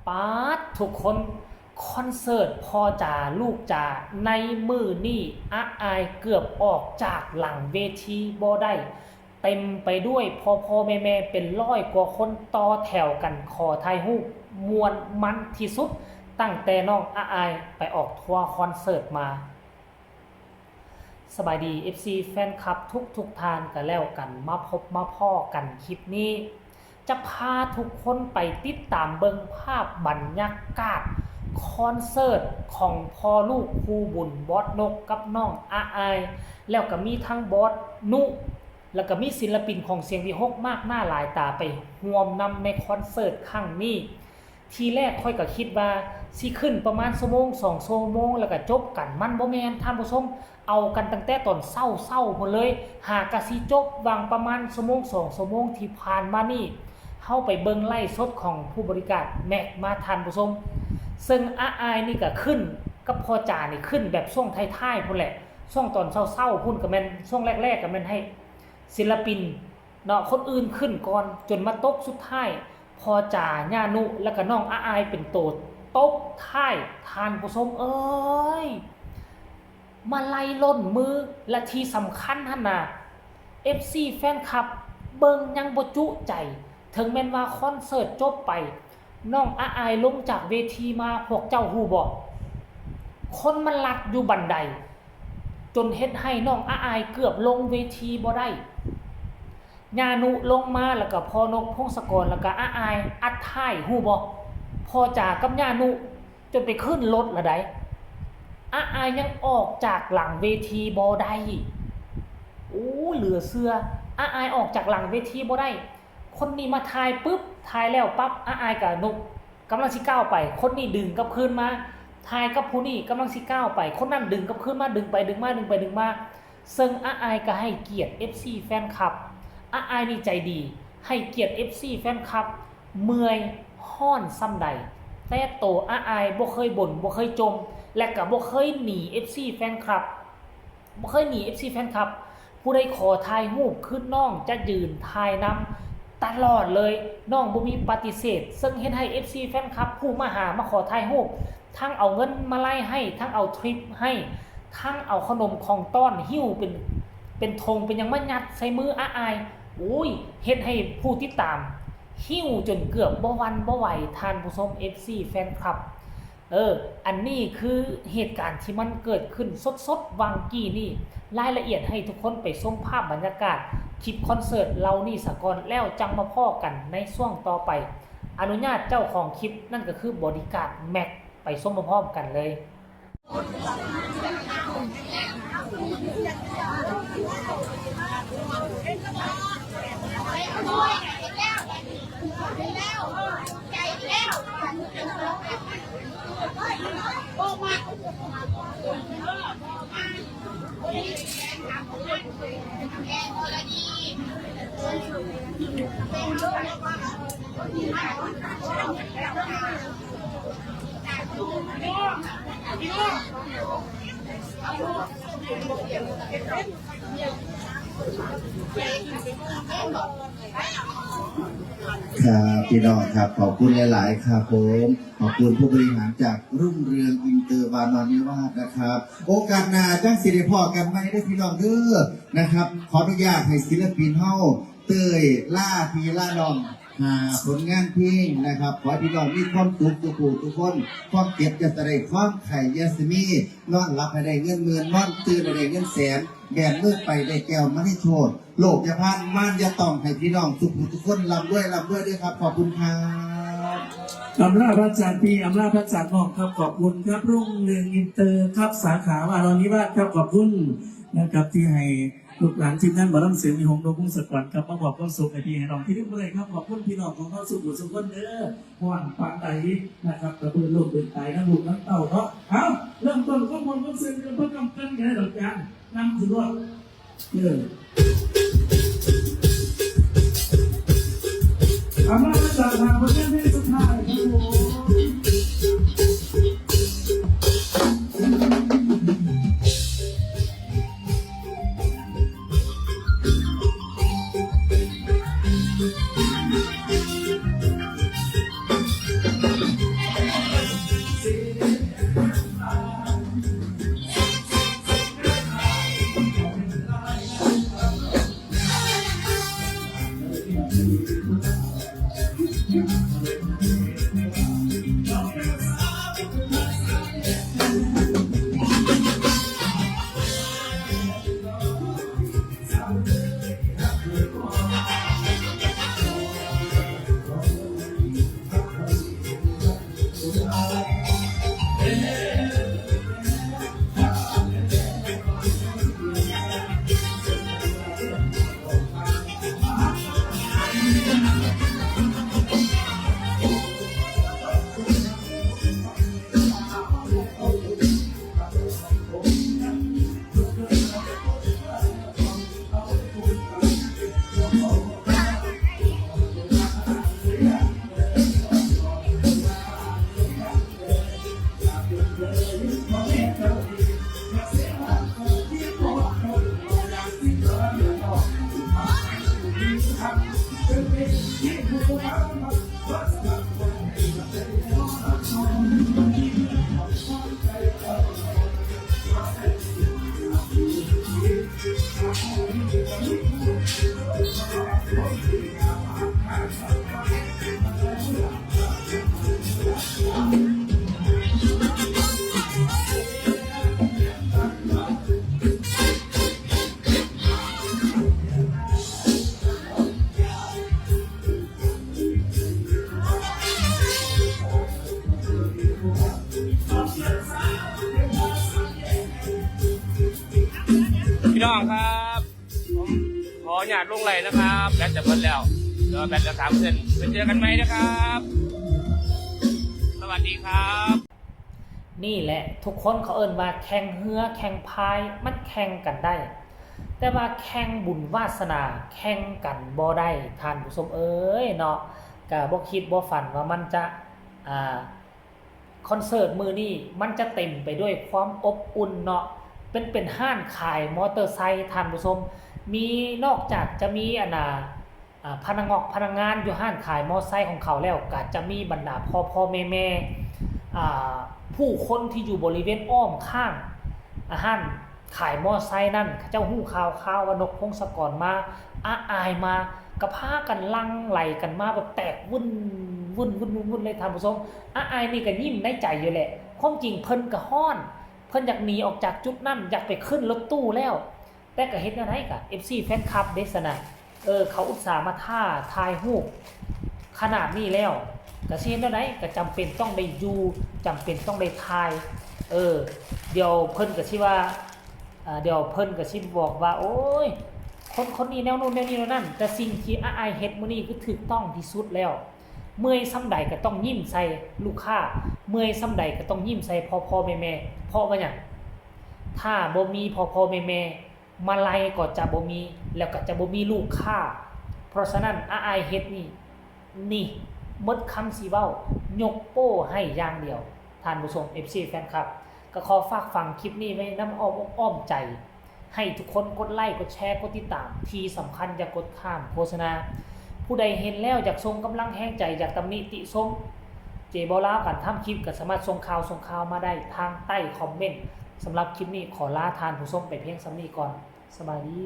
ป๊าดทุกคนคอนเสิร์ตพ่อจ๋าลูกจ๋าในมือนี่อายเกือบออกจากหลังเวทีบ่ได้เต็มไปด้วยพ่อแม่เป็นร้อยกว่าคนต่อแถวกันขอถ่ายรูปมวนมันที่สุดตั้งแต่น้องอายไปออกทัวร์คอนเสิร์ตมาสบายดี FC แฟนคลับทุกทานกันแล้วกันมาพบมาพ่อกันคลิปนี้จะพาทุกคนไปติดตามเบิ่งภาพบรรยากาศคอนเสิร์ตของพ่อลูกครูบุญบอสนกกับน้องอายแล้วก็มีทั้งบอสนุแล้วก็มีศิลปินของเสียงวิหกมากหน้าหลายตาไปร่วมนำในคอนเสิร์ตครั้งนี้ทีแรกค่อยก็คิดว่าสิขึ้นประมาณชั่วโมง2ชั่วโมงแล้วก็จบกันมันบ่แม่นท่านผู้ชมเอากันตั้งแต่ตอนเช้าพุ่นเลยหากะสิจบวางประมาณชั่วโมง2ชั่วโมงที่ผ่านมานี่เฮาไปเบิ่งไล่สดของผู้บริการแม็กมาท่านผู้ชมซึ่งอายนี่ก็ขึ้นกับพ่อจ๋านี่ขึ้นแบบช่วงท้ายๆพุ่นแหละช่วงตอนเช้าพุ่นก็แม่นช่วงแรกๆก็แม่นให้ศิลปินเนาะคนอื่นขึ้นก่อนจนมาตกสุดท้ายพ่อจ๋าย่านุแล้วก็น้องอายเป็นโตตกท้ายทานผู้ชมเอ้ยมาไล่ล่นมือและที่สำคัญหั่นน่ะ FC แฟนคลับเบิ่งยังบ่จุใจถึงแม้นว่าคอนเสิร์ตจบไปน้องอายลงจากเวทีมาพวกเจ้าฮู้บ่คนมันลัดอยู่บันไดจนเฮ็ดให้น้องอายเกือบลงเวทีบ่ได้ญานุลงมาแล้วก็พ่อนกพงศกรแล้วก็อายอัดท้ายฮู้บ่พ่อจ๋ากับญานุจนไปขึ้นรถละได้อายยังออกจากหลังเวทีบ่ได้โอ้เหลือเชื่ออายออกจากหลังเวทีบ่ได้คนนี้มาถ่ายปุ๊บถ่ายแล้วปั๊บอายกับนุกกำลังสิก้าวไปคนนี้ดึงกลับคืนมาถ่ายกับผู้นี้กำลังสิก้าวไปคนนั้นดึงกลับคืนมาดึงไปดึงมาซึ่งอายก็ให้เกียรติ FC แฟนคลับอายนี่ใจดีให้เกียรติ FC แฟนคลับเมื่อยฮ้อนซ้ำใดแต่โตอายบ่เคยบ่นบ่เคยจมและก็บ่เคยหนี FC แฟนคลับบ่เคยหนี FC แฟนคลับผู้ใดขอถ่ายรูปขึ้นน้องจะยืนถ่ายนำตลอดเลยน้องบ่มีปฏิเสธซึ่งเฮ็ดให้ FC แฟนคลับผู้มาหามาขอถ่ายรูปทั้งเอาเงินมาไล่ให้ทั้งเอาทริปให้ทั้งเอาขนมของต้อนหิ้วเป็นธงเป็นหยังมายัดใส่มืออายโอ้ยเฮ็ดให้ผู้ติดตามหิ้วจนเกือบบ่หวั่นบ่ไหวทานผู้ชม FC แฟนคลับอันนี้คือเหตุการณ์ที่มันเกิดขึ้นสดๆวังกี้นี่รายละเอียดให้ทุกคนไปชมภาพบรรยากาศคลิปคอนเสิร์ตเรานี่สะก่อนแล้วจังมาพ้อกันในช่วงต่อไปอนุญาตเจ้าของคลิปนั่นก็คือบอดี้การ์ดแม็กไปชมพร้อมกันเลยครับพี่น้องครับขอบคุณหลายๆครับผมขอบคุณผู้บริหารจากรุ่งเรืองอินเตอร์วานอนนิวาสนะครับโอกาสหน้าจ้างสิริพ่อกันไม่ได้พี่น้องเด้อนะครับขออนุญาตให้ศิลปินเฮาเต้ยล่าพีล่าน้องหาผลงานเพลงนะครับขอให้พี่น้องมีความสุขทุกคนความเก็บจะได้ความไข่ยาสมีนอนหลับให้ได้เงินหมื่นนอนตื่นให้ได้เงินแสนแบนมือไปได้แก้วมาให้โทษโลกจะพันม่านจะต้องให้พี่น้องทุกคนลำด้วยด้วยครับขอบคุณครับอำลาพระจันทร์ปีอำลาพระจันทร์นอกครับขอบคุณครับรุ่งเรืองอินเตอร์ครับสาขาวารอนิวาสครับขอบคุณนะครับที่ให้ลูกหลานทีมงานบ่อน้ำเสียงมีหงส์โดกุ้งสกวันครับมาบอกความสุขให้พี่ให้น้องที่เรียบร้อยครับขอบคุณพี่น้องของเขาสุขสุขคนเด้อหวานปานใดนะครับกระเบื้องโลกเป็นตายทั้งลูกทั้งเต่าเนาะเอาเริ่มต้นข้อมูลความเสื่อมกันเพื่อกำกันกันให้ดอกจันนำสุดยอดอำลาพระจันทร์ทางประเทศที่สุดท้ายครับผม ครับผมขออนุญาตลงไหลนะครับแบตจะหมดแล้วเดี๋ยวแบตจะ3%ไปเจอกันไหมนะครับ สวัสดีครับ นี่แหละทุกคนเขาเอิ้นว่าแข่งเฮือแข่งพายมันแข่งกันได้ แต่ว่าแข่งบุญวาสนาแข่งกันบ่ได้ท่านผู้ชมเอ้ยเนาะก็บ่คิดบ่ฝันว่ามันจะคอนเสิร์ตมื้อนี้มันจะเต็มไปด้วยความอบอุ่นเนาะเป็นห้านขายมอเตอร์ไซค์ท่านผู้ชมมีนอกจากจะมีพนักงานอยู่ห้านขายมอเตอร์ไซค์ของเขาแล้วก็จะมีบรรดาพ่อแม่ผู้คนที่อยู่บริเวณอ้อมข้างห้านขายมอไซค์นั่นเขาเจ้าหู้ข่าวว่านกพงศกรมาอายมากระพากันลังไหลกันมาแบบแตกวุ่นเลยท่านผู้ชมอายนี่ก็ยิ้มในใจอยู่แหละความจริงเพิ่นก็ฮ้อนเพิ่นอยากหนีออกจากจุดนั้นอยากไปขึ้นรถตู้แล้วแต่ก็เฮ็ดแนวไหนก็ FC แฟนคลับเดสนะเขาอุตส่าห์มาถ่ายรูปขนาดนี้แล้วก็สิเฮ็ดแนวไหนก็จำเป็นต้องได้อยู่จำเป็นต้องได้ถ่ายเดี๋ยวเพิ่นก็สิว่าเดี๋ยวเพิ่นก็สิบอกว่าโอ้ยคนนี้แนวนู้นแนวนี้แนวนั้นแต่สิ่งที่อ้ายเฮ็ดมื้อนี้คือถูกต้องที่สุดแล้วเมื่อยส่ำใดก็ต้องยิ้มใส่ลูกค้าเมื่อยส่ำใดก็ต้องยิ้มใส่พ่อแม่เพราะว่าหยังถ้าบ่มีพ่อแม่มาลัยก็จะบ่มีแล้วก็จะบ่มีลูกค้าเพราะฉะนั้นอ้ายเฮ็ดนี่หมดคำสิเว้ายกโป้ให้อย่างเดียวท่านผู้ชม FC แฟนคลับก็ขอฝากฟังคลิปนี้ไว้น้ำอ้อมใจให้ทุกคนกดไลค์กดแชร์กดติดตามที่สำคัญอย่ากดข้ามโฆษณาผู้ใดเห็นแล้วอยากส่งกำลังแห่งใจอยากตำหนิติชมเจบอลาวกันทำคลิปก็สามารถส่งข่าวมาได้ทางใต้คอมเมนต์สำหรับคลิปนี้ขอลาทานผู้ชมไปเพียงสำนี้ก่อนสบายดี